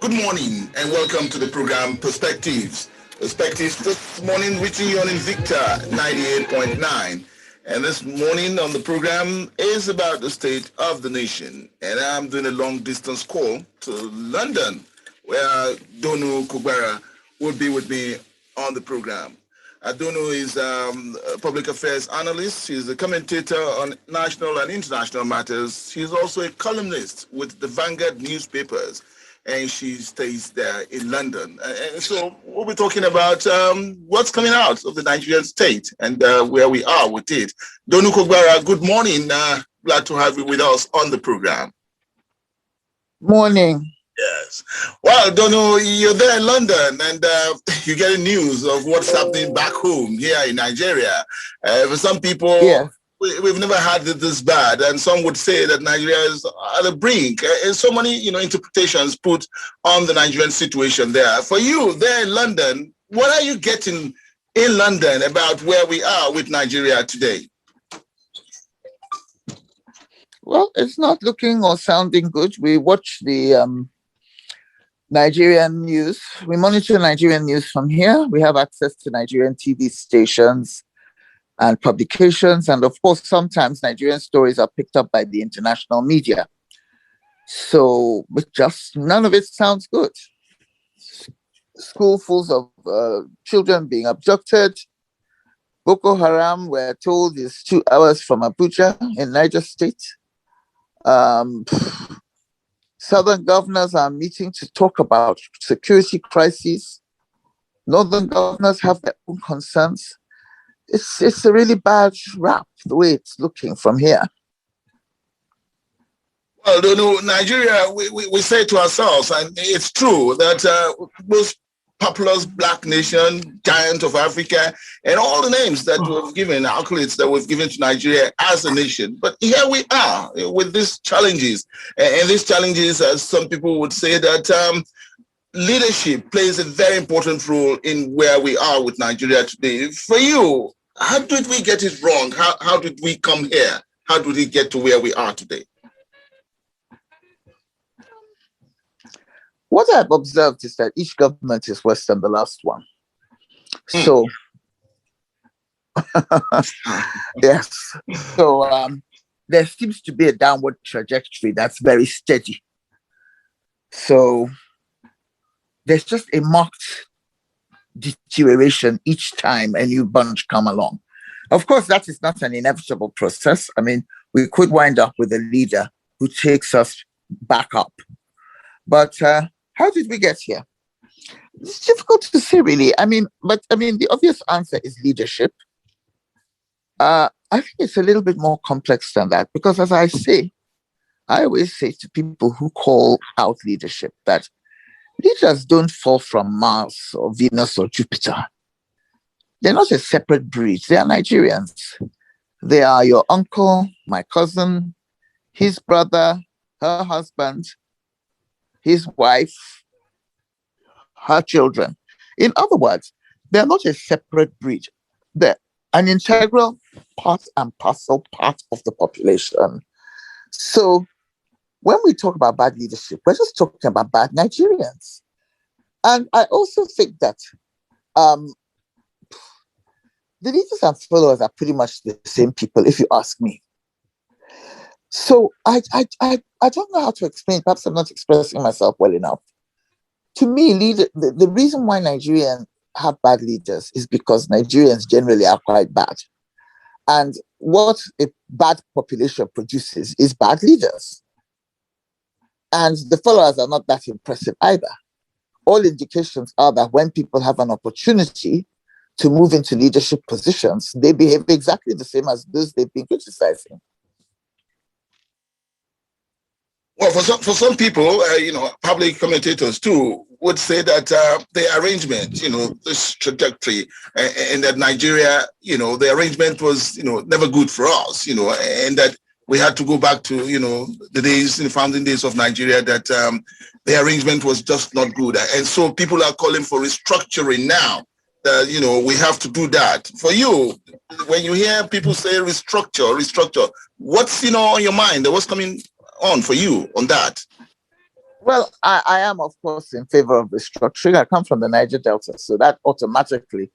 Good morning and welcome to the program Perspectives. Perspectives this morning reaching you on Invicta 98.9. And this morning on the program is about the state of the nation. And I'm doing a long distance call to London where Donu Kogbara will be with me on the program. Donu is a public affairs analyst. She's a commentator on national and international matters. She's also a columnist with the Vanguard newspapers, and she stays there in London. And so we'll be talking about what's coming out of the Nigerian state and where we are with it. Donu Kogbara, good morning. Glad to have you with us on the program. Morning. Yes. Well, Donu, you're there in London and you're getting news of what's happening back home here in Nigeria. For some people, yeah. We've never had it this bad, and some would say that Nigeria is at the brink. And so many, interpretations put on the Nigerian situation there. For you, there in London, what are you getting in London about where we are with Nigeria today? Well, it's not looking or sounding good. We watch the Nigerian news. We monitor Nigerian news from here. We have access to Nigerian TV stations and publications. And of course, sometimes Nigerian stories are picked up by the international media. So, but just none of it sounds good. Schoolfuls of children being abducted. Boko Haram, we're told, is 2 hours from Abuja in Niger State. Southern governors are meeting to talk about security crises. Northern governors have their own concerns. It's a really bad rap, the way it's looking from here. Well, Nigeria, we say to ourselves, and it's true, that most populous black nation, giant of Africa, and all the names that we've given, accolades that we've given to Nigeria as a nation. But here we are with these challenges. And these challenges, as some people would say, that leadership plays a very important role in where we are with Nigeria today. For you, how did we get it wrong? How did we come here? How did we get to where we are today? What I've observed is that each government is worse than the last one. So, yes. So there seems to be a downward trajectory that's very steady. So there's just a marked deterioration each time a new bunch come along. Of course, that is not an inevitable process. I mean, we could wind up with a leader who takes us back up. But how did we get here? It's difficult to say, really. The obvious answer is leadership. I think it's a little bit more complex than that, because as I always say to people who call out leadership that leaders don't fall from Mars or Venus or Jupiter. They're not a separate breed. They are Nigerians. They are your uncle, my cousin, his brother, her husband, his wife, her children. In other words, they're not a separate breed. They're an integral part and parcel part of the population. So when we talk about bad leadership, we're just talking about bad Nigerians. And I also think that the leaders and followers are pretty much the same people, if you ask me. So I don't know how to explain. Perhaps I'm not expressing myself well enough. To me, the reason why Nigerians have bad leaders is because Nigerians generally are quite bad. And what a bad population produces is bad leaders. And the followers are not that impressive either. All indications are that when people have an opportunity to move into leadership positions, they behave exactly the same as those they've been criticizing. Well, for some people, public commentators too, would say that the arrangement, this trajectory, and that Nigeria, the arrangement was, never good for us, and that we had to go back to, the days, the founding days of Nigeria, that the arrangement was just not good. And so people are calling for restructuring now. We have to do that. For you, when you hear people say restructure, what's, on your mind? What's coming on for you on that? Well, I am, of course, in favor of restructuring. I come from the Niger Delta, so that automatically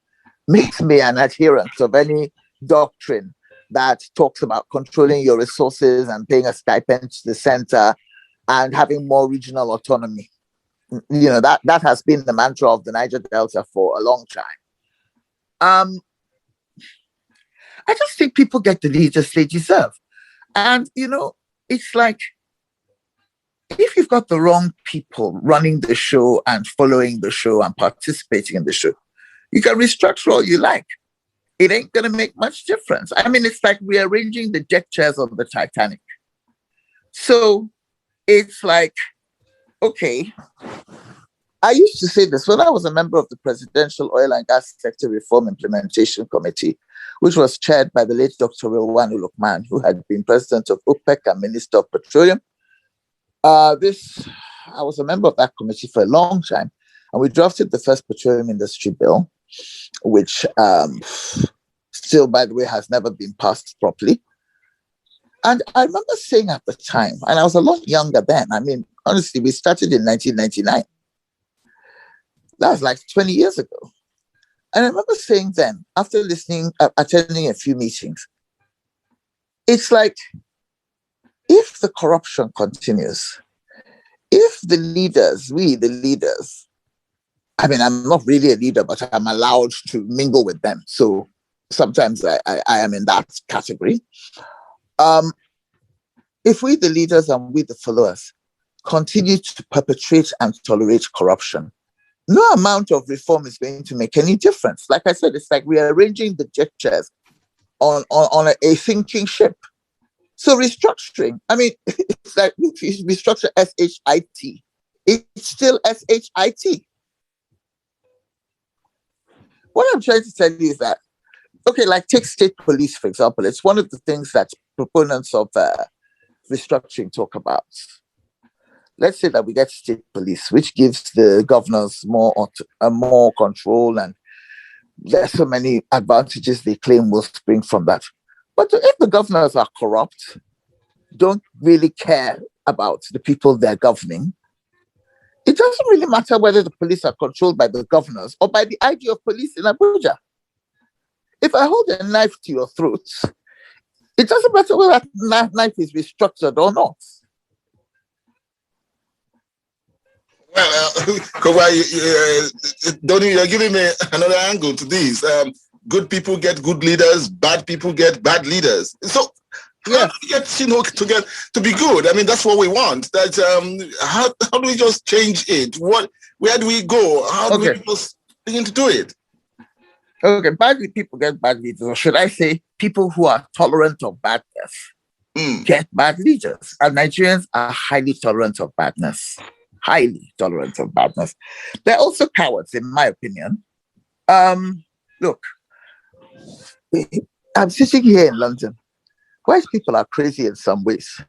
makes me an adherent of any doctrine that talks about controlling your resources and paying a stipend to the center and having more regional autonomy. That has been the mantra of the Niger Delta for a long time. I just think people get the leaders they deserve. And, it's like, if you've got the wrong people running the show and following the show and participating in the show, you can restructure all you like. It ain't going to make much difference. I mean, it's like rearranging the deck chairs of the Titanic. So it's like, okay, I used to say this when I was a member of the Presidential Oil and Gas Sector Reform Implementation Committee, which was chaired by the late Dr. Rilwanu Lukman, who had been president of OPEC and Minister of Petroleum. I was a member of that committee for a long time, and we drafted the first petroleum industry bill, which still, by the way, has never been passed properly. And I remember saying at the time, and I was a lot younger then. I mean, honestly, we started in 1999. That was like 20 years ago. And I remember saying then, after attending a few meetings, it's like, if the corruption continues, if the leaders, I mean, I'm not really a leader, but I'm allowed to mingle with them. So sometimes I am in that category. If we, the leaders, and we, the followers, continue to perpetrate and tolerate corruption, no amount of reform is going to make any difference. Like I said, it's like rearranging the deck chairs on a sinking ship. So restructuring, I mean, it's like restructure SHIT. It's still SHIT. What I'm trying to tell you is that, okay, like take state police, for example. It's one of the things that proponents of restructuring talk about. Let's say that we get state police, which gives the governors more control, and there's so many advantages they claim will spring from that. But if the governors are corrupt, don't really care about the people they're governing, it doesn't really matter whether the police are controlled by the governors or by the IG of police in Abuja. If I hold a knife to your throat, it doesn't matter whether that knife is restructured or not. Well, Donu, you're giving me another angle to this. Good people get good leaders, bad people get bad leaders. So how do we get, to be good? I mean, that's what we want. That how do we just change it? Where do we go? How do we just begin to do it? Okay, bad people get bad leaders, or should I say, people who are tolerant of badness get bad leaders. And Nigerians are highly tolerant of badness. Highly tolerant of badness. They're also cowards, in my opinion. Look, I'm sitting here in London. White people are crazy in some ways.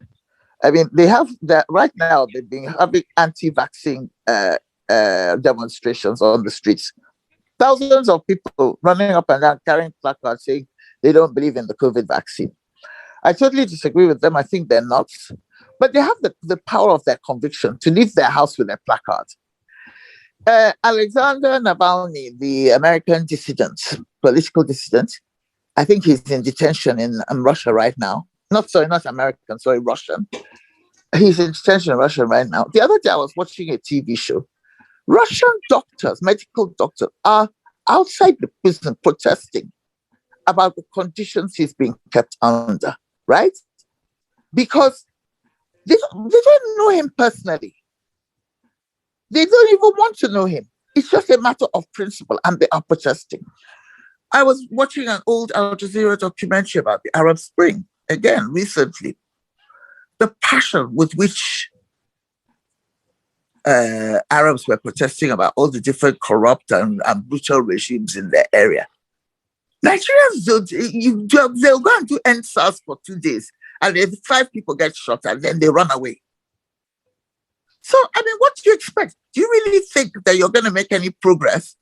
I mean, they have that right now. They've been having anti-vaccine demonstrations on the streets. Thousands of people running up and down carrying placards saying they don't believe in the COVID vaccine. I totally disagree with them. I think they're nuts. But they have the power of their conviction to leave their house with their placards. Alexander Navalny, the American dissident, political dissident, I think he's in detention in Russia right now. Not American, Russian. He's in detention in Russia right now. The other day I was watching a TV show. Russian doctors, medical doctors, are outside the prison protesting about the conditions he's being kept under, right? Because they don't know him personally. They don't even want to know him. It's just a matter of principle, and they are protesting. I was watching an old Al Jazeera documentary about the Arab Spring, again, recently. The passion with which Arabs were protesting about all the different corrupt and brutal regimes in their area. Nigerians, they'll go and do NSAS for 2 days, and then 5 people get shot, and then they run away. So, I mean, what do you expect? Do you really think that you're going to make any progress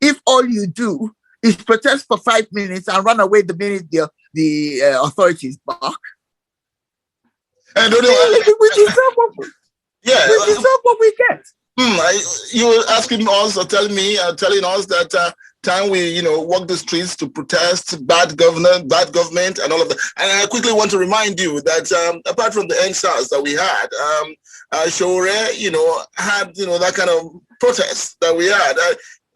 if all you do is protest for 5 minutes and run away the minute the authorities bark? And we deserve what we You were asking us or telling us that time we, walk the streets to protest bad government and all of that. And I quickly want to remind you that apart from the NSAS that we had, Shore, had, that kind of protest that we had.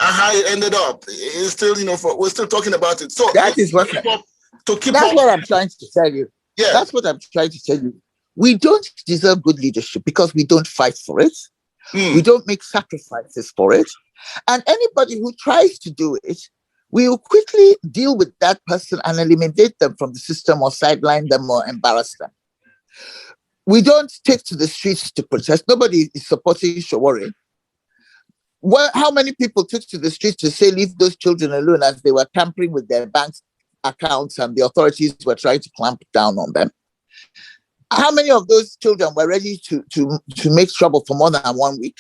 How it ended up is still, we're still talking about it. So that is what what I'm trying to tell you. Yeah, that's what I'm trying to tell you. We don't deserve good leadership because we don't fight for it. We don't make sacrifices for it. And anybody who tries to do it, we will quickly deal with that person and eliminate them from the system or sideline them or embarrass them. We don't take to the streets to protest. Nobody is supporting Shawari. Well, how many people took to the streets to say leave those children alone as they were tampering with their bank accounts and the authorities were trying to clamp down on them? How many of those children were ready to make trouble for more than 1 week?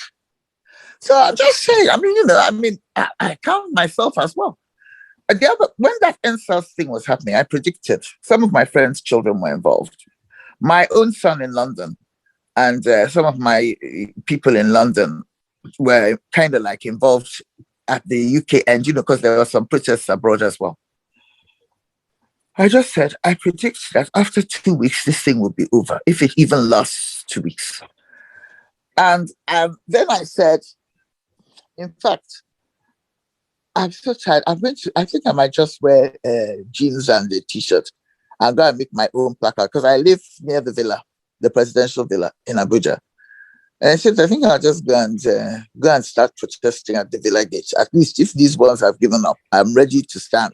So I'm just saying, I count myself as well. When that NSAS thing was happening, I predicted some of my friends' children were involved. My own son in London and some of my people in London were kind of like involved at the UK end, because there were some protests abroad as well. I just said, I predict that after 2 weeks, this thing will be over, if it even lasts 2 weeks. And then I said, in fact, I'm so tired. I think I might just wear jeans and a t-shirt and go and make my own placard because I live near the villa, the presidential villa in Abuja. And I said, I think I'll just go and start protesting at the villa gates. At least if these ones have given up, I'm ready to stand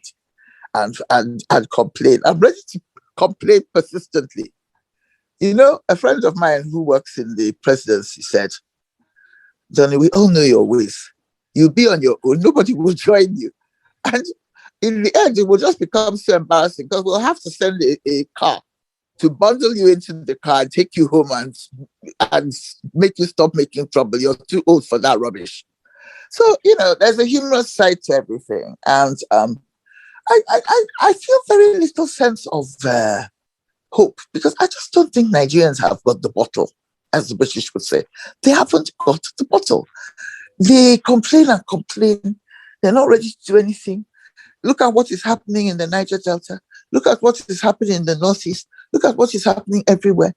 and complain. I'm ready to complain persistently. A friend of mine who works in the presidency said, Johnny, we all know your ways. You'll be on your own. Nobody will join you. And in the end, it will just become so embarrassing because we'll have to send a car to bundle you into the car and take you home and make you stop making trouble. You're too old for that rubbish. So, there's a humorous side to everything. And I feel very little sense of hope because I just don't think Nigerians have got the bottle, as the British would say. They haven't got the bottle. They complain and complain. They're not ready to do anything. Look at what is happening in the Niger Delta. Look at what is happening in the Northeast. Look at what is happening everywhere.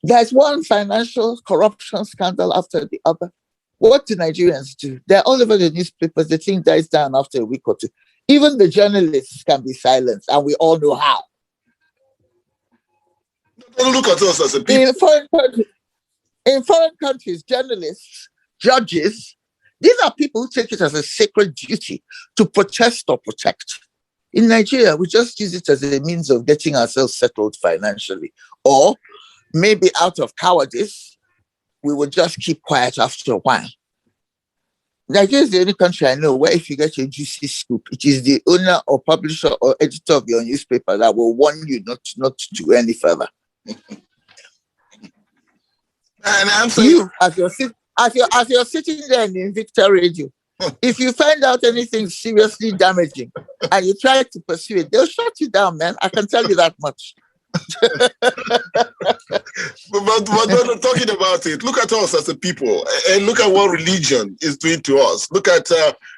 There's one financial corruption scandal after the other. What do Nigerians do? They're all over the newspapers. The thing dies down after a week or two. Even the journalists can be silenced, and we all know how. Don't look at us as a people. In foreign countries, journalists, judges, these are people who take it as a sacred duty to protest or protect. In Nigeria, we just use it as a means of getting ourselves settled financially. Or maybe out of cowardice, we will just keep quiet after a while. Nigeria is the only country I know where if you get a juicy scoop, it is the owner or publisher or editor of your newspaper that will warn you not to do any further. And I'm saying, you, as you're sitting there in Victor Radio, if you find out anything seriously damaging and you try to pursue it, they'll shut you down, man. I can tell you that much. but talking about it, look at us as a people and look at what religion is doing to us. Look at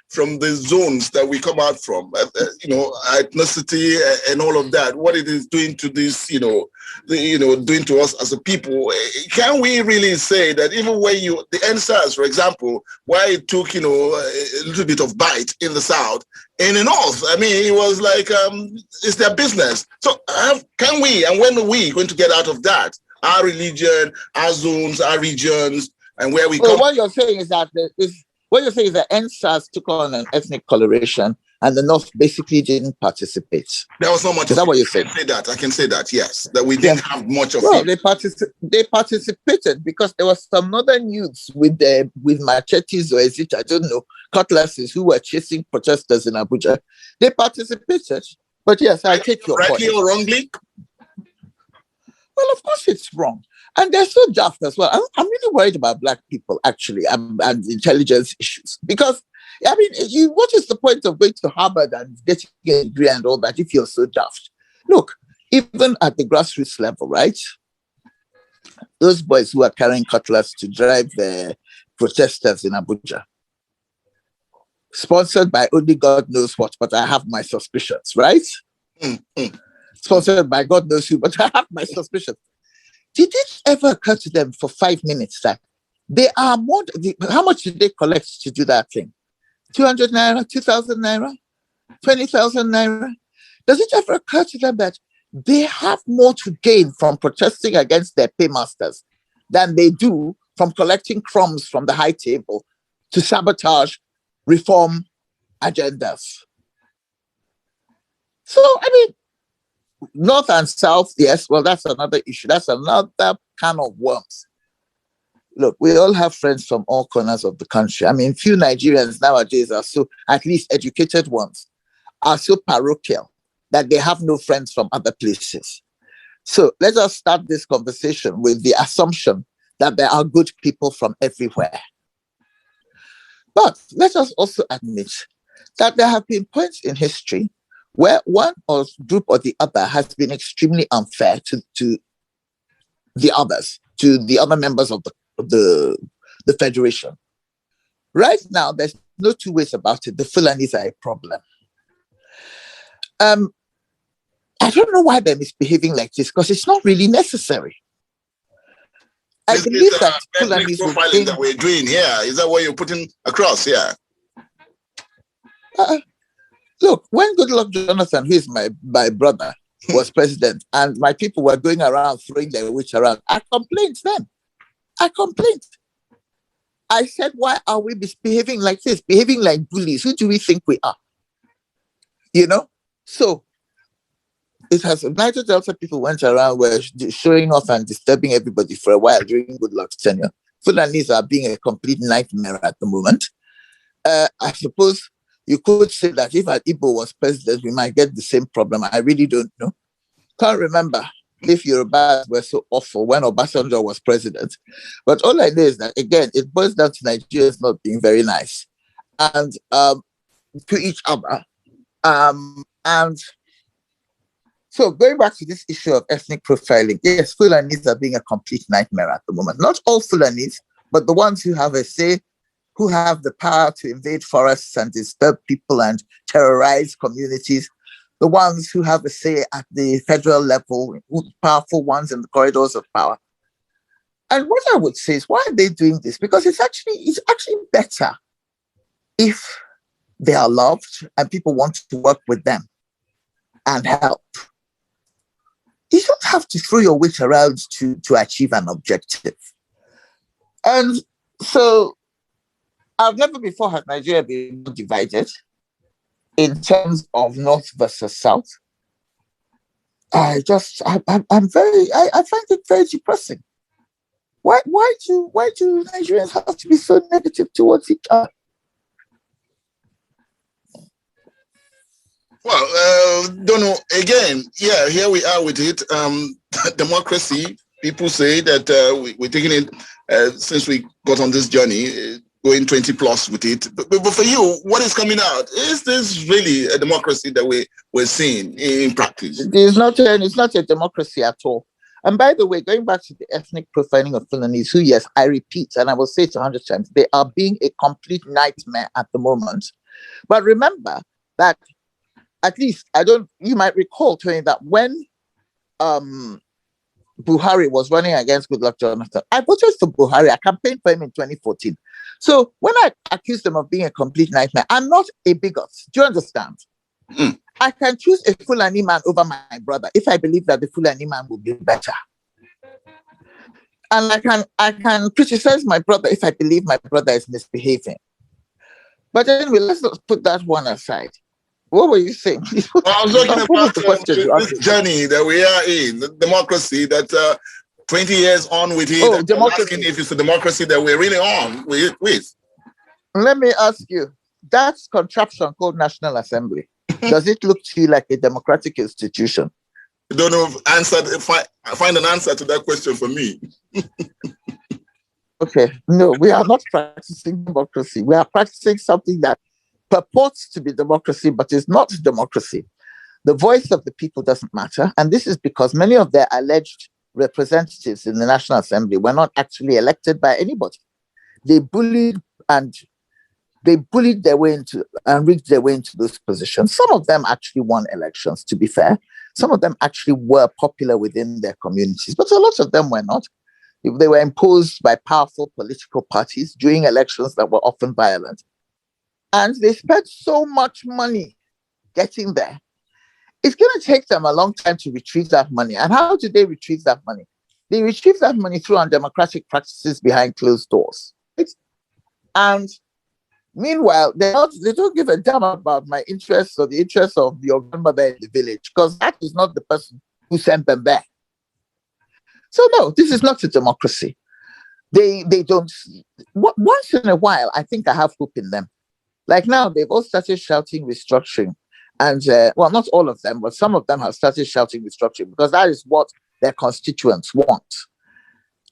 from the zones that we come out from, ethnicity and all of that, what it is doing to this, doing to us as a people. Can we really say that even when the NSAS, for example, why it took, a little bit of bite in the South, in the North, it was like, it's their business. So can we, and when are we going to get out of that? Our religion, our zones, our regions, and where we come. What you're saying is that NSAS took on an ethnic coloration and the North basically didn't participate. There was not much. Is that what you're saying? I can say that, yes. That we didn't have much of it. They participated because there was some northern youths with machetes or is it, I don't know, cutlasses who were chasing protesters in Abuja. They participated. But yes, I take your point. Rightly or wrongly? Well, of course it's wrong. And they're so daft as well. I'm really worried about Black people, actually, and intelligence issues. Because, what is the point of going to Harvard and getting a degree and all that if you're so daft? Look, even at the grassroots level, right? Those boys who are carrying cutlass to drive protesters in Abuja, sponsored by only God knows what, but I have my suspicions, right? Sponsored by God knows who, but I have my suspicions. Did it ever occur to them for 5 minutes that they are more, how much did they collect to do that thing? 200 naira, 2,000 naira, 20,000 naira? Does it ever occur to them that they have more to gain from protesting against their paymasters than they do from collecting crumbs from the high table to sabotage reform agendas? So, I mean, North and South, yes, well, that's another issue. That's another can of worms. Look, we all have friends from all corners of the country. I mean, few Nigerians nowadays are so, at least educated ones, are so parochial that they have no friends from other places. So let us start this conversation with the assumption that there are good people from everywhere. But let us also admit that there have been points in history where one or group or the other has been extremely unfair to the others, to the other members of the federation. Right now, there's no two ways about it. The Fulanis are a problem. I don't know why they're misbehaving like this, because it's not really necessary. I believe that Fulanis profiling that we're doing here. Is that what you're putting across here? Look, when Goodluck Jonathan, who is my brother, was president, and my people were going around throwing their witch around, I complained then. I complained. I said, why are we misbehaving like this? Behaving like bullies? Who do we think we are? You know? So, it has, Niger Delta people went around, were showing off and disturbing everybody for a while during Goodluck's tenure. Fulanis are being a complete nightmare at the moment. I suppose you could say that if Igbo was president, we might get the same problem. I really don't know. Can't remember if Yorubas were so awful when Obasanjo was president. But all I know is that, again, it boils down to Nigerians not being very nice and to each other. And so going back to this issue of ethnic profiling, yes, Fulanis are being a complete nightmare at the moment. Not all Fulanis, but the ones who have a say, who have the power to invade forests and disturb people and terrorize communities, the ones who have a say at the federal level, powerful ones in the corridors of power. And what I would say is, why are they doing this? Because it's actually better if they are loved and people want to work with them and help. You don't have to throw your weight around to achieve an objective. And so I've never before had Nigeria been divided in terms of North versus South. I'm very, I find it very depressing. Why do Nigerians have to be so negative towards each other? Well, Donu, again, yeah, here we are with it. Democracy, people say that we're taking it since we got on this journey, going 20 plus with it. But for you, what is coming out? Is this really a democracy that we're seeing in practice? It's not a democracy at all. And by the way, going back to the ethnic profiling of Fulanis, who, yes, I repeat, and I will say it 100 times, they are being a complete nightmare at the moment. But remember that, at least, you might recall, Toyin, that when Buhari was running against Goodluck Jonathan, I voted for Buhari. I campaigned for him in 2014. So when I accuse them of being a complete nightmare, I'm not a bigot. Do you understand? Mm. I can choose a Fulani man over my brother if I believe that the Fulani man will be better. And I can criticize my brother if I believe my brother is misbehaving. But anyway, let's not put that one aside. What were you saying? Well, I was talking about this journey that we are in, the democracy that 20 years on with it. Oh, democracy. Asking if it's a democracy that we're really on with. Let me ask you, that contraption called National Assembly, does it look to you like a democratic institution? I don't know. Find an answer to that question for me. Okay, no, we are not practicing democracy. We are practicing something that purports to be democracy, but is not democracy. The voice of the people doesn't matter. And this is because many of their alleged representatives in the National Assembly were not actually elected by anybody. They bullied and they bullied their way into and rigged their way into those positions. Some of them actually won elections, to be fair. Some of them actually were popular within their communities, but a lot of them were not. They were imposed by powerful political parties during elections that were often violent. And they spent so much money getting there. It's going to take them a long time to retrieve that money. And how do they retrieve that money? They retrieve that money through undemocratic practices behind closed doors. Right? And meanwhile, they don't give a damn about my interests or the interests of your grandmother in the village, because that is not the person who sent them there. So no, this is not a democracy. They don't. Once in a while, I think I have hope in them. Like now, they've all started shouting restructuring, and well, not all of them, but some of them have started shouting restructuring because that is what their constituents want,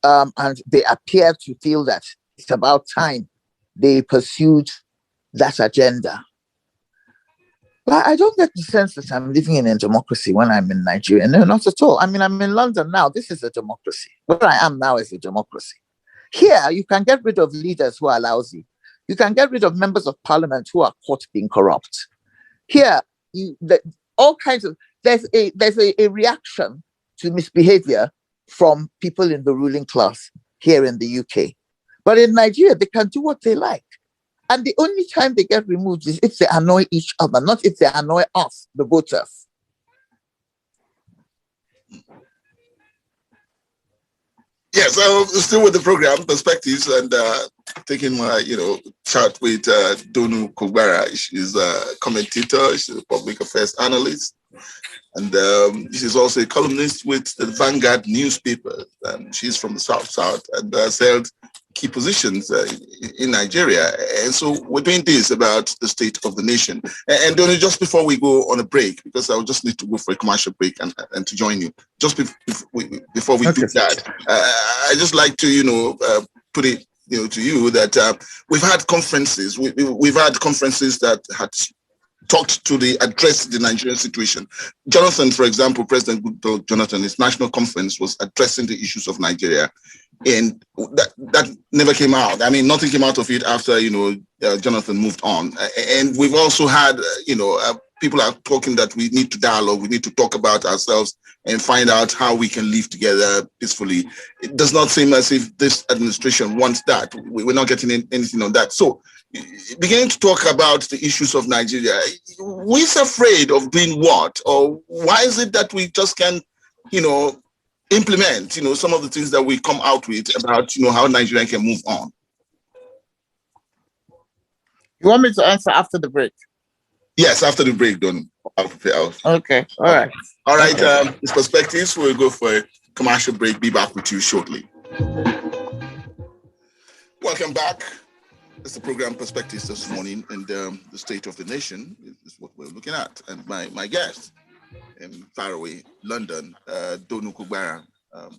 and they appear to feel that it's about time they pursued that agenda. But I don't get the sense that I'm living in a democracy when I'm in Nigeria. No, not at all. I mean, I'm in London now. This is a democracy. Where I am now is a democracy. Here, you can get rid of leaders who are lousy. You can get rid of members of parliament who are caught being corrupt. Here, all kinds of there's a reaction to misbehavior from people in the ruling class here in the UK. But in Nigeria, they can do what they like. And the only time they get removed is if they annoy each other, not if they annoy us, the voters. Yes, I'm still with the program Perspectives and taking my, chat with Donu Kogbara. She's a commentator, she's a public affairs analyst, and she's also a columnist with the Vanguard newspaper. She's from the South and has held key positions in Nigeria. And so we're doing this about the state of the nation. And Donu, just before we go on a break, because I'll just need to go for a commercial break and to join you, just before we do that, I just like to, put it, to you that we've had conferences. We've had conferences that had talked to address the Nigerian situation. Jonathan, for example, President Goodluck Jonathan, his national conference was addressing the issues of Nigeria. And that never came out. I mean, nothing came out of it after, Jonathan moved on. And we've also had, people are talking that we need to dialogue, we need to talk about ourselves and find out how we can live together peacefully. It does not seem as if this administration wants that. We're not getting anything on that. So beginning to talk about the issues of Nigeria, we're afraid of doing what? Or why is it that we just can't, implement, some of the things that we come out with about, how Nigeria can move on? You want me to answer after the break? Yes, after the break, Don. Okay, all right. All right, it's Perspectives. We'll go for a commercial break. Be back with you shortly. Welcome back. It's the program Perspectives this morning, and the state of the nation is what we're looking at. And my guest in faraway London, Donu Kogbara,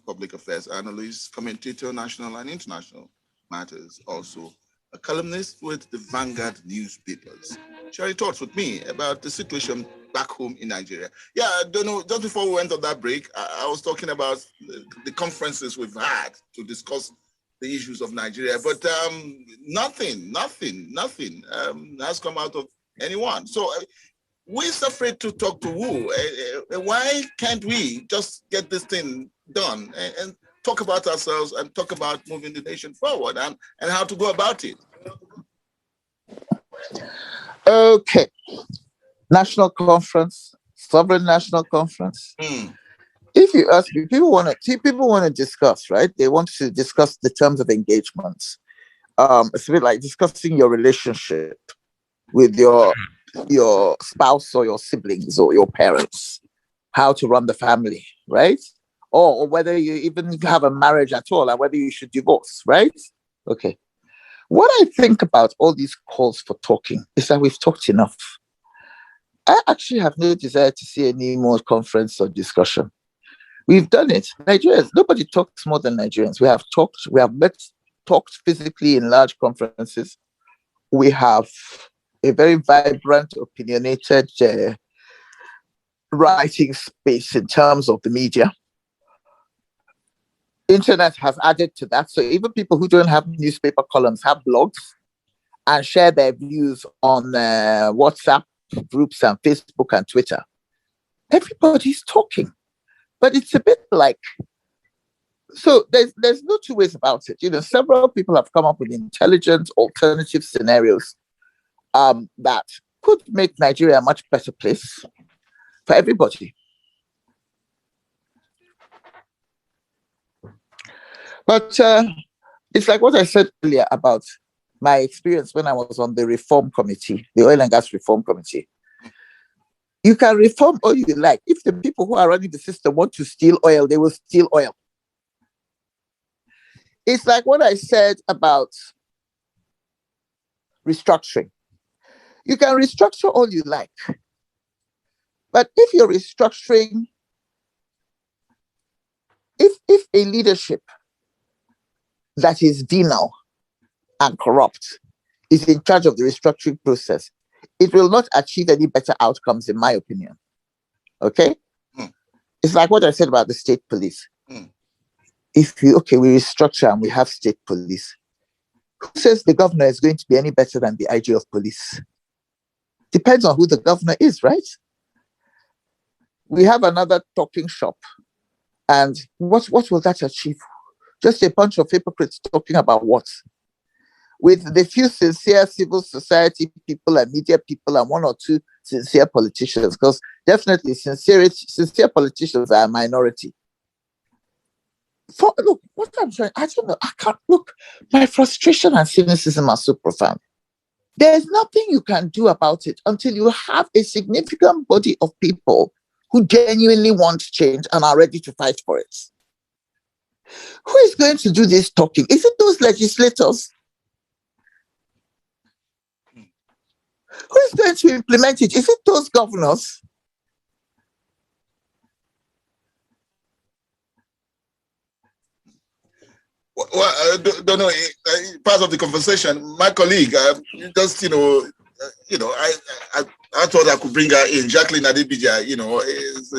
public affairs analyst, commentator, national and international matters, also a columnist with the Vanguard newspapers, sharing thoughts with me about the situation back home in Nigeria. Yeah, Donu, just before we went on that break, I was talking about the conferences we've had to discuss the issues of Nigeria, but nothing has come out of anyone. So we're afraid to talk to who? Why can't we just get this thing done and talk about ourselves and talk about moving the nation forward and how to go about it? Okay. National conference, sovereign national conference. If you ask me, people want to discuss, right? They want to discuss the terms of engagement. It's a bit like discussing your relationship with your spouse or your siblings or your parents, how to run the family, right? Or whether you even have a marriage at all and whether you should divorce, right? Okay. What I think about all these calls for talking is that we've talked enough. I actually have no desire to see any more conference or discussion. We've done it. Nigerians, nobody talks more than Nigerians. We have talked physically in large conferences. We have a very vibrant, opinionated writing space in terms of the media. internet has added to that. So even people who don't have newspaper columns have blogs and share their views on WhatsApp groups and Facebook and Twitter. Everybody's talking, but it's a bit like, so there's no two ways about it. Several people have come up with intelligent alternative scenarios that could make Nigeria a much better place for everybody. But it's like what I said earlier about my experience when I was on the reform committee, the oil and gas reform committee. You can reform all you like. If the people who are running the system want to steal oil, they will steal oil. It's like what I said about restructuring. You can restructure all you like. But if you're restructuring, if a leadership that is venal and corrupt is in charge of the restructuring process, it will not achieve any better outcomes, in my opinion. Okay? It's like what I said about the state police. If we restructure and we have state police, who says the governor is going to be any better than the IG of police? Depends on who the governor is, right? We have another talking shop. And what will that achieve? Just a bunch of hypocrites talking about what? With the few sincere civil society people and media people and one or two sincere politicians, because definitely sincere politicians are a minority. Look, what I'm trying, I don't know, I can't look, my frustration and cynicism are so profound. There's nothing you can do about it until you have a significant body of people who genuinely want change and are ready to fight for it. Who is going to do this talking? Is it those legislators? Who is going to implement it? Is it those governors? Well, don't know. Part of the conversation, my colleague, just I thought I could bring her in. Jacqueline Adebija, is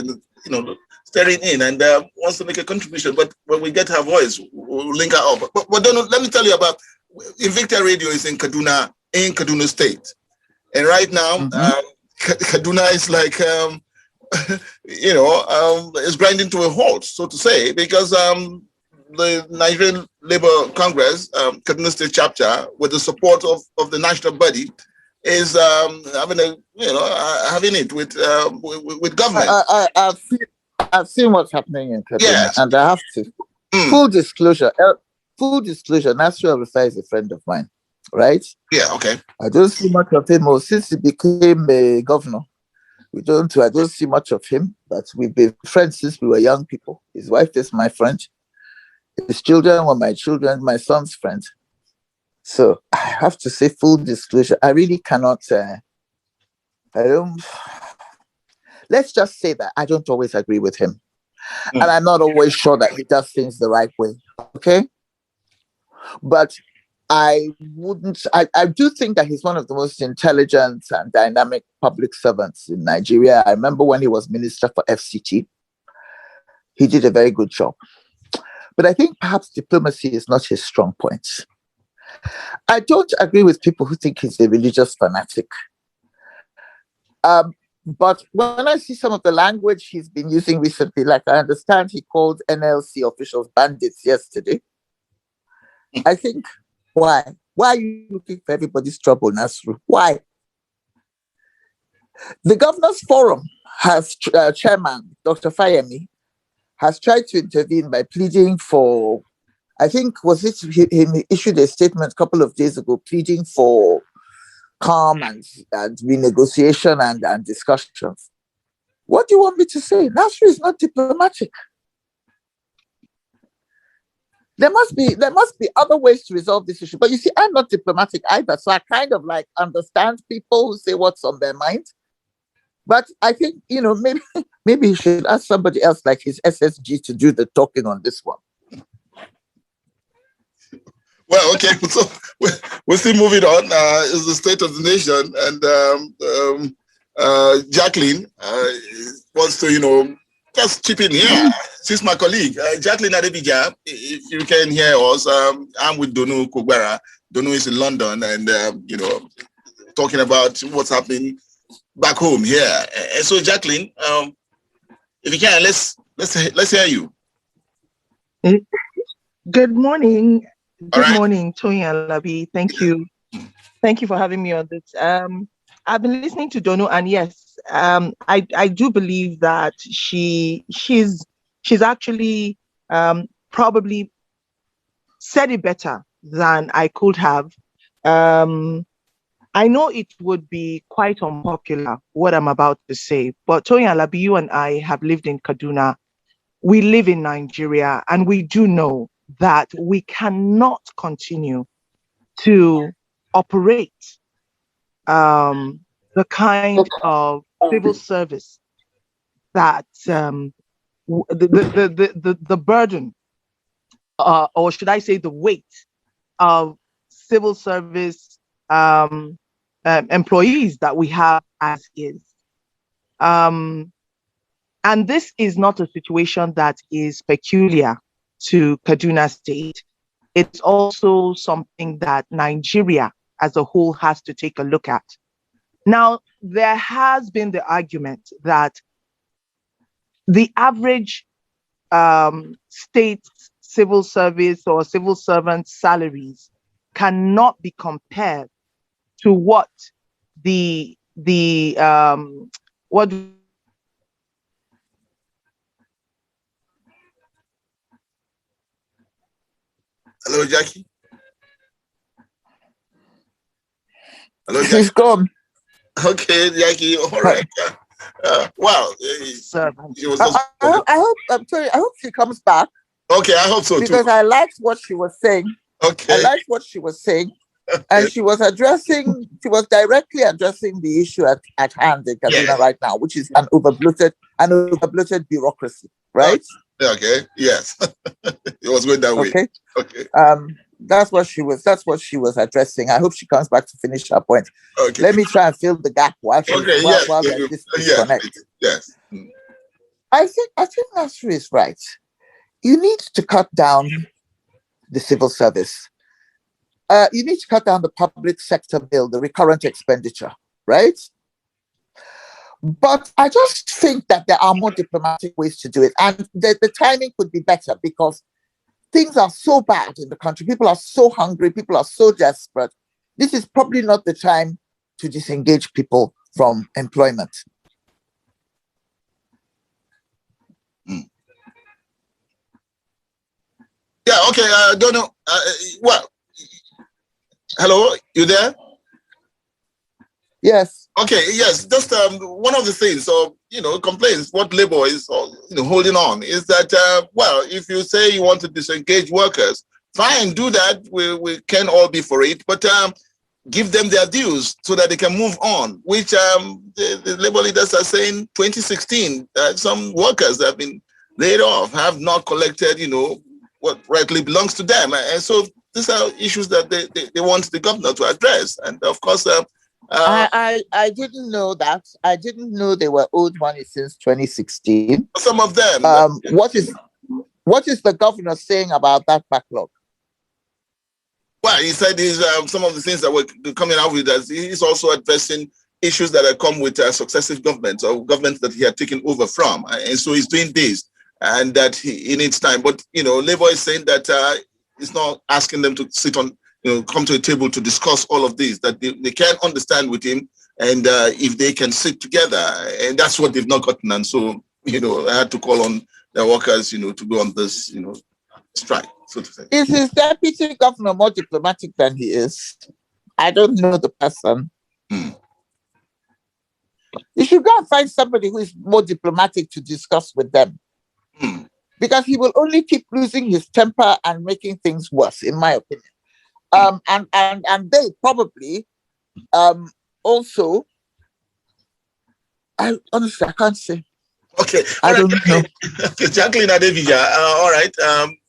staring in and wants to make a contribution. But when we get her voice, we'll link her up. But don't know, let me tell you about Invicta Radio is in Kaduna State, and right now, Kaduna is like is grinding to a halt, so to say, because the Nigerian Labour Congress, Kaduna State chapter, with the support of the national body, is having it with government. I've seen what's happening in Kaduna, yes. And I have to full disclosure. Nasir El-Rufai is a friend of mine, right? Yeah, okay. I don't see much of him since he became a governor. I don't see much of him, but we've been friends since we were young people. His wife is my friend. His children were my children, my son's friends. So I have to say, full disclosure, I really cannot. Let's just say that I don't always agree with him, and I'm not always sure that he does things the right way. Okay, but I do think that he's one of the most intelligent and dynamic public servants in Nigeria. I remember when he was minister for FCT, he did a very good job. But I think perhaps diplomacy is not his strong point. I don't agree with people who think he's a religious fanatic. But when I see some of the language he's been using recently, like I understand he called NLC officials bandits yesterday, I think, why? Why are you looking for everybody's trouble, Nasru? Why? The Governors Forum has chairman, Dr. Fayemi, has tried to intervene by pleading for, I think, he issued a statement a couple of days ago pleading for calm and renegotiation and discussions. What do you want me to say? Nasru is not diplomatic. There must be other ways to resolve this issue. But you see, I'm not diplomatic either, so I kind of like understand people who say what's on their mind. But I think, maybe he should ask somebody else like his SSG to do the talking on this one. Well, okay, so we're still moving on. Is the state of the nation, and Jacqueline wants to, just chip in here. She's my colleague, Jacqueline Adebija. If you can hear us, I'm with Donu Kogbara. Donu is in London, and talking about what's happening back home here. And so, Jacqueline, if you can, let's hear you. Good morning. Good right. morning, Toyin Alabi. Thank you. Thank you for having me on this. I've been listening to Donu, and yes, I do believe that she's actually probably said it better than I could have. I know it would be quite unpopular what I'm about to say, but Toyin Alabi, you and I have lived in Kaduna. We live in Nigeria, and we do know that we cannot continue to operate the kind of civil service that the burden, or should I say the weight of civil service employees that we have as is. And this is not a situation that is peculiar to Kaduna State. It's also something that Nigeria as a whole has to take a look at. Now, there has been the argument that the average state civil service or civil servant salaries cannot be compared to what what Hello, Jackie. Hello, Jackie. She's gone. Okay, Jackie. All right. Wow. I hope she comes back. Okay, I hope so too. Because I liked what she was saying. Okay. I liked what she was saying. Okay. And she was directly addressing the issue at hand in Kaduna right now, which is an overbloated bureaucracy, right? Okay. Yes. It was going that way. Okay. That's what she was addressing. I hope she comes back to finish her point. Okay. Let me try and fill the gap while there's this disconnect. Yes. I think Nasri is right. You need to cut down the civil service. You need to cut down the public sector bill, the recurrent expenditure, right? But I just think that there are more diplomatic ways to do it. And the timing could be better because things are so bad in the country. People are so hungry. People are so desperate. This is probably not the time to disengage people from employment. Yeah, okay. I don't know. Well, hello, you there? Yes. Okay, yes. Just one of the things, complaints, what Labour is holding on is that, if you say you want to disengage workers, fine, do that. We can all be for it, but give them their dues so that they can move on, which the Labour leaders are saying 2016, some workers that have been laid off have not collected, what rightly belongs to them. And so these are issues that they want the governor to address. And of course, I didn't know that. I didn't know they were owed money since 2016. Some of them. What is the governor saying about that backlog? Well, he said some of the things that were coming out with us. He's also addressing issues that have come with successive governments or governments that he had taken over from. And so he's doing this and that he needs time. But, Labour is saying that it's not asking them to sit on, come to a table to discuss all of this, that they can understand with him, and if they can sit together, and that's what they've not gotten. And so, I had to call on the workers, to go on this, strike, so to say. Is his deputy governor more diplomatic than he is? I don't know the person. You should go and find somebody who is more diplomatic to discuss with them. Because he will only keep losing his temper and making things worse, in my opinion. And they probably also, honestly, I can't say. Okay. I don't know. Okay, Jacqueline Adebija, all right.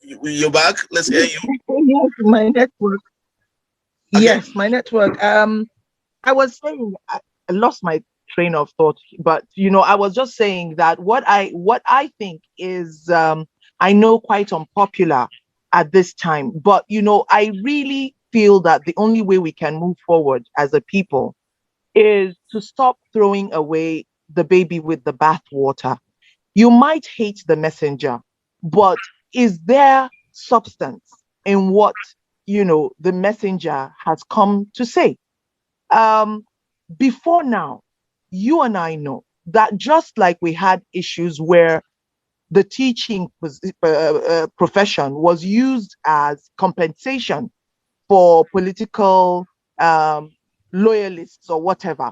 You're back. Let's hear you. Yes, my network. Okay. Yes, my network. I was saying I lost my train of thought, but I was just saying that what I think is, I know, quite unpopular at this time, but I really feel that the only way we can move forward as a people is to stop throwing away the baby with the bathwater. You might hate the messenger, but is there substance in what the messenger has come to say? Um, Before now, you and I know that just like we had issues where the teaching profession was used as compensation for political um, loyalists or whatever.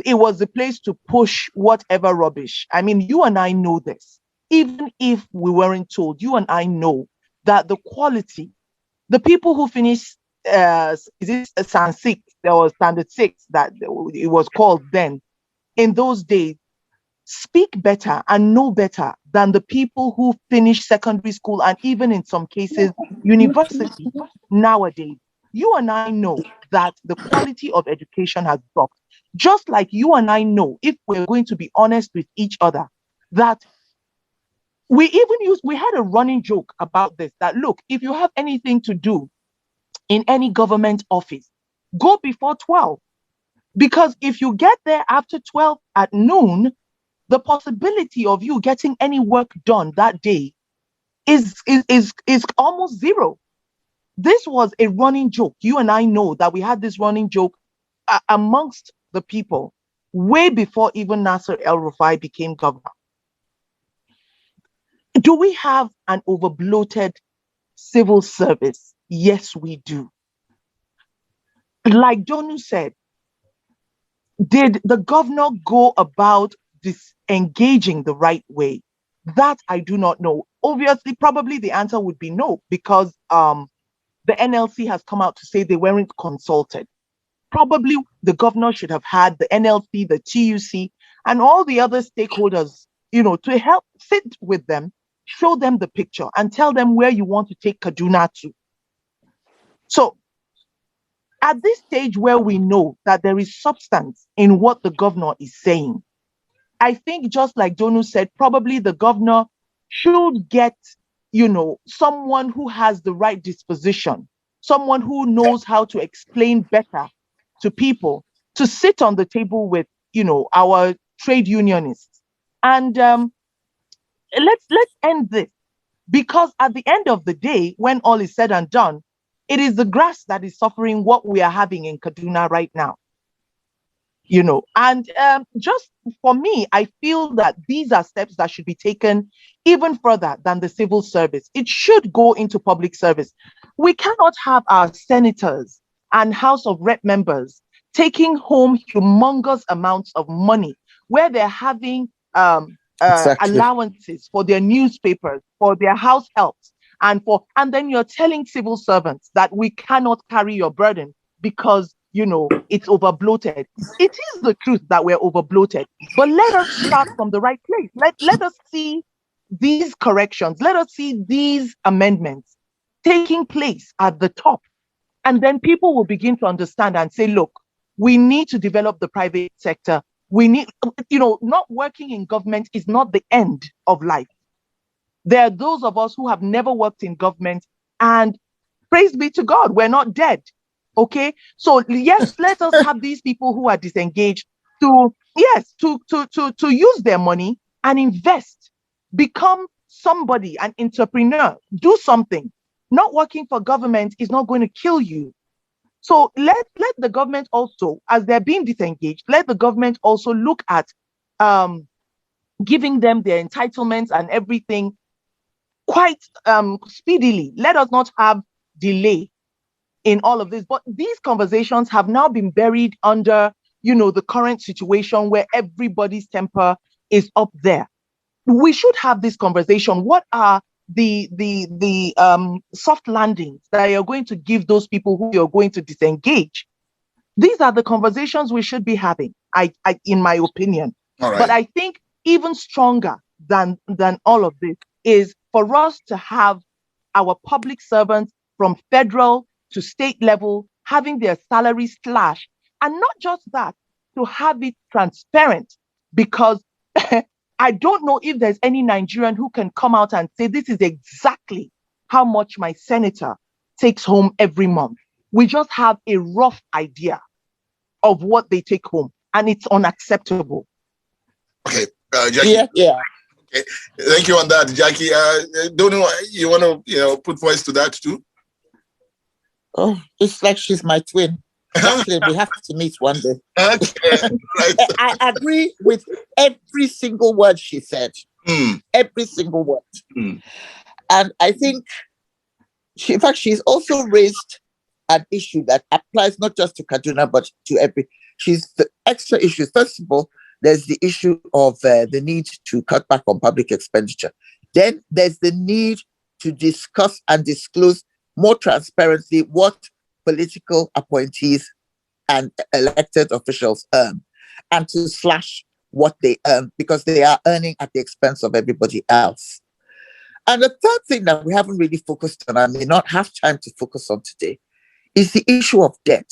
It was the place to push whatever rubbish. I mean, you and I know this. Even if we weren't told, you and I know that the quality, the people who finished, is it San Six? There was Standard Six that it was called then. In those days, speak better and know better than the people who finish secondary school and even in some cases university nowadays. You and I know that the quality of education has dropped. Just like you and I know, if we're going to be honest with each other, that we had a running joke about this, that look, if you have anything to do in any government office, go before 12. Because if you get there after 12 at noon, the possibility of you getting any work done that day is almost zero. This was a running joke. You and I know that we had this running joke amongst the people way before even Nasser El-Rufai became governor. Do we have an overbloated civil service? Yes, we do. Like Donu said, did the governor go about disengaging the right way? That I do not know. Obviously, probably the answer would be no, because the NLC has come out to say they weren't consulted. Probably the governor should have had the NLC, the TUC, and all the other stakeholders, to help sit with them, show them the picture, and tell them where you want to take Kaduna to. So, at this stage where we know that there is substance in what the governor is saying, I think just like Donu said, probably the governor should get, someone who has the right disposition, someone who knows how to explain better to people, to sit on the table with, our trade unionists. And let's end this, because at the end of the day, when all is said and done, it is the grass that is suffering what we are having in Kaduna right now. And just for me, I feel that these are steps that should be taken even further than the civil service. It should go into public service. We cannot have our senators and House of Rep members taking home humongous amounts of money where they're having Exactly. allowances for their newspapers, for their house helps, and then you're telling civil servants that we cannot carry your burden because it's over bloated. It is the truth that we're over bloated, but let us start from the right place. Let us see these corrections. Let us see these amendments taking place at the top. And then people will begin to understand and say, look, we need to develop the private sector. We need, not working in government is not the end of life. There are those of us who have never worked in government, and praise be to God, we're not dead. Okay, so yes, let us have these people who are disengaged to use their money and invest, become somebody, an entrepreneur, do something. Not working for government is not going to kill you. So let the government also, as they're being disengaged, let the government also look at giving them their entitlements and everything quite speedily. Let us not have delay in all of this. But these conversations have now been buried under, the current situation where everybody's temper is up there. We should have this conversation. What are the soft landings that you're going to give those people who you're going to disengage? These are the conversations we should be having, I in my opinion. All right. But I think even stronger than all of this is for us to have our public servants from federal to state level having their salaries slashed. And not just that, to have it transparent, because I don't know if there's any Nigerian who can come out and say this is exactly how much my senator takes home every month. We just have a rough idea of what they take home, and it's unacceptable. Okay, Jackie. Yeah. Okay, thank you on that, Jackie. Donu, you want to put voice to that too? Oh, it's like she's my twin. Jacqueline, we have to meet one day. Okay, right. I agree with every single word she said. Every single word. And I think, in fact, she's also raised an issue that applies not just to Kaduna, but to she's the extra issues. First of all, there's the issue of the need to cut back on public expenditure. Then there's the need to discuss and disclose more transparently what political appointees and elected officials earn, and to slash what they earn, because they are earning at the expense of everybody else. And the third thing that we haven't really focused on, and may not have time to focus on today, is the issue of debt.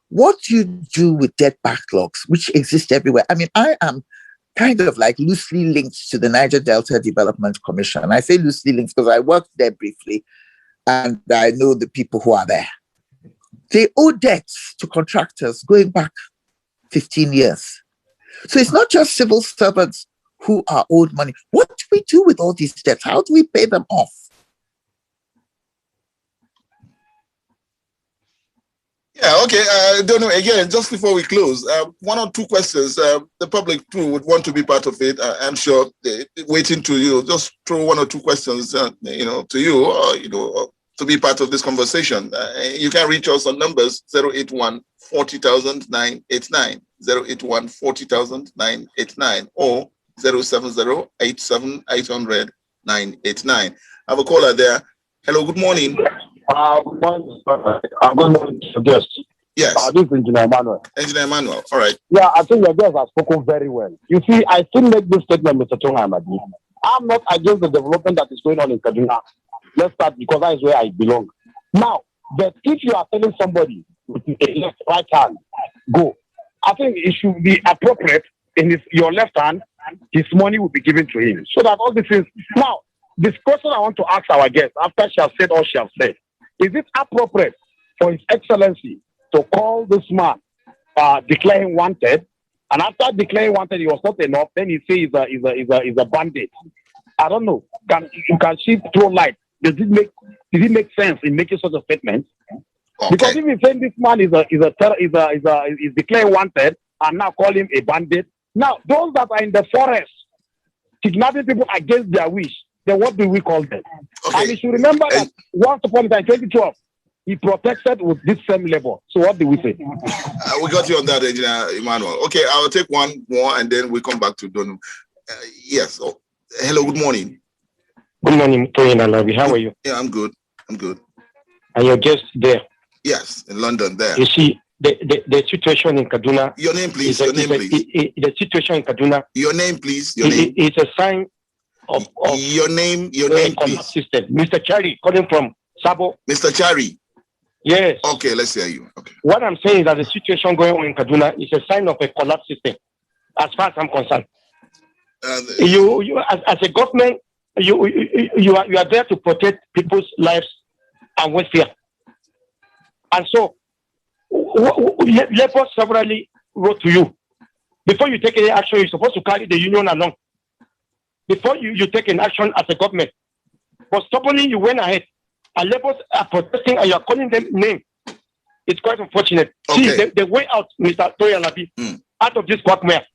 What do you do with debt backlogs, which exist everywhere? I mean, I am kind of like loosely linked to the Niger Delta Development Commission. And I say loosely linked because I worked there briefly and I know the people who are there. They owe debts to contractors going back 15 years. So it's not just civil servants who are owed money. What do we do with all these debts? How do we pay them off? Yeah, okay. Don't know. Again, just before we close, one or two questions. The public too would want to be part of it. I'm sure they're waiting to just throw one or two questions, to you, or, to be part of this conversation. You can reach us on numbers 081 40,000 989, 081 40,000 989, or 070 87 800 989. I have a caller there. Hello, good morning. Good morning. Good morning to guests. Yes. This is Engineer Emmanuel. Engineer Emmanuel, all right. Yeah, I think your guests have spoken very well. You see, I still make this statement, Mr. Toyin Alabi. I'm not against the development that is going on in Kaduna. Let's start, because that is where I belong. Now, but if you are telling somebody with a left, right hand, go, I think it should be appropriate in your left hand, his money will be given to him. So that all this is. Now, this question I want to ask our guest, after she has said all she has said, is it appropriate for His Excellency to call this man, declare him wanted, and after declaring wanted, he was not enough, then he says he's a bandit? I don't know. Can she throw light? Does it make sense in making such a statement? Okay. Because if you say this man is declared wanted and now call him a bandit, now those that are in the forest kidnapping people against their wish, then what do we call them? Okay. And you should remember that once upon a time, 2012, he protested with this same labor. So what do we say? We got you on that, Engineer Emmanuel. Okay, I'll take one more and then we come back to Donu. Yes. Oh, hello, good morning. Good morning, Toyin Alabi. How are you? Yeah, I'm good. And your guest there? Yes, in London there. You see, the situation in Kaduna. Your name, please. The situation in Kaduna. Your name, please. Your name. It's a sign of your name, please. System. Mr. Chari, calling from Sabo. Mr. Chari. Yes. Okay, let's hear you. Okay. What I'm saying is that the situation going on in Kaduna is a sign of a collapse system, as far as I'm concerned. You as a government, you are there to protect people's lives and welfare. And so, Labour severally wrote to you. Before you take any action, you're supposed to carry the union along. Before you take an action as a government. But stubbornly, you went ahead. And Labour are protesting and you are calling them name. It's quite unfortunate. Okay. See, the way out, Mr. Toyin Alabi, out of this quagmire,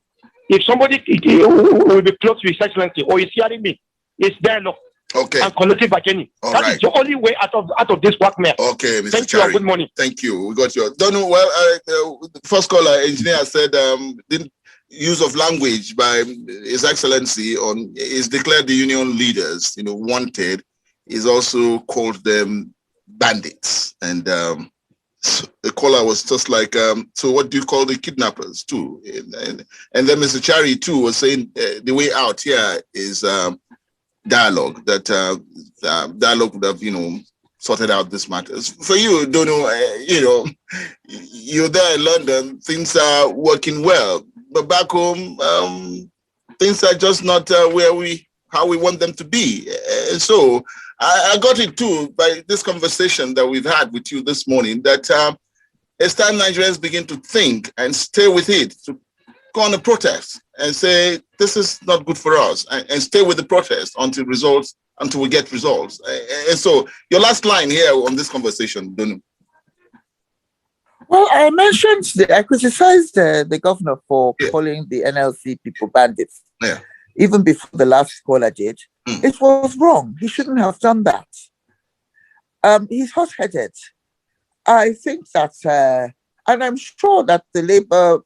if somebody will be close to His Excellency or is hearing me, it's dialogue. Okay. And collective bargaining. That is the only way out of this workmare. Okay, Mr. Thank Chari. you. Good morning. Thank you. We got you. Don't know. Well, the first caller, engineer, said the use of language by His Excellency is declared the union leaders, wanted. Is also called them bandits, and so the caller was just like, so what do you call the kidnappers too? And then Mr. Chari too was saying the way out here is dialogue. That dialogue would have sorted out this matters. For you, Donu, you're there in London, things are working well, but back home, things are just not how we want them to be. So I got it too by this conversation that we've had with you this morning, that it's time Nigerians begin to think and stay with it, to go on a protest and say, this is not good for us, and stay with the protest until we get results. And so your last line here on this conversation, Donu. Well, I criticized the governor for calling the NLC people bandits. Yeah. Even before the last caller did. It was wrong. He shouldn't have done that. He's hot-headed. I think that, and I'm sure that the labor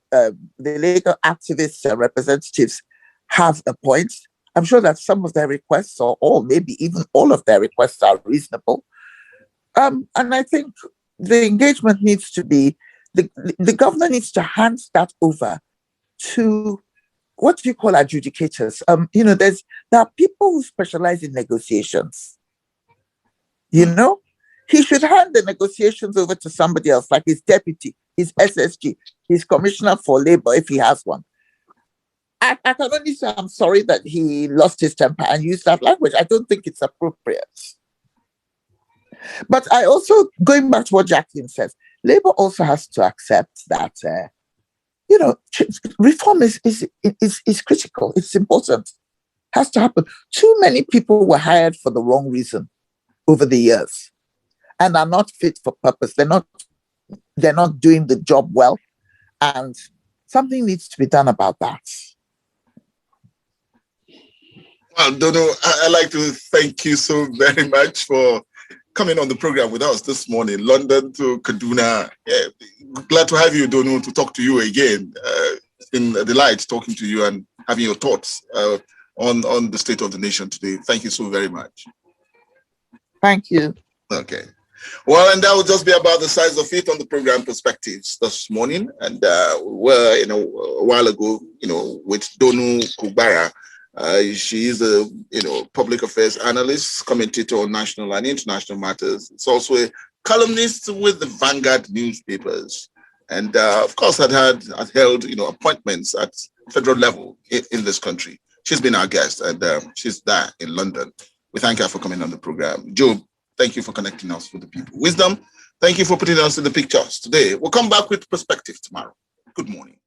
activists and representatives have a point. I'm sure that some of their requests, or maybe even all of their requests, are reasonable. And I think the engagement needs to be, the governor needs to hand that over to, what do you call adjudicators? There are people who specialize in negotiations. He should hand the negotiations over to somebody else, like his deputy, his SSG, his commissioner for labor, if he has one. I can only say I'm sorry that he lost his temper and used that language. I don't think it's appropriate. But I also, going back to what Jacqueline says, labor also has to accept that reform is critical. It's important. Has to happen. Too many people were hired for the wrong reason over the years and are not fit for purpose. They're not doing the job well, and something needs to be done about that. Well, Dono, I'd like to thank you so very much for coming on the program with us this morning, London to Kaduna. Glad to have you, Dono, to talk to you again. It's been a delight talking to you and having your thoughts on the state of the nation today. Thank you so very much. Thank you. Okay. Well, and that will just be about the size of it on the program Perspectives this morning. And we're a while ago, with Donu Kogbara. She is a public affairs analyst, commentator on national and international matters. It's also a columnist with the Vanguard newspapers, and of course had held appointments at federal level in this country. She's been our guest, and she's there in London. We thank her for coming on the program. Job, thank you for connecting us with the people. Wisdom, thank you for putting us in the pictures today. We'll come back with Perspective tomorrow. Good morning.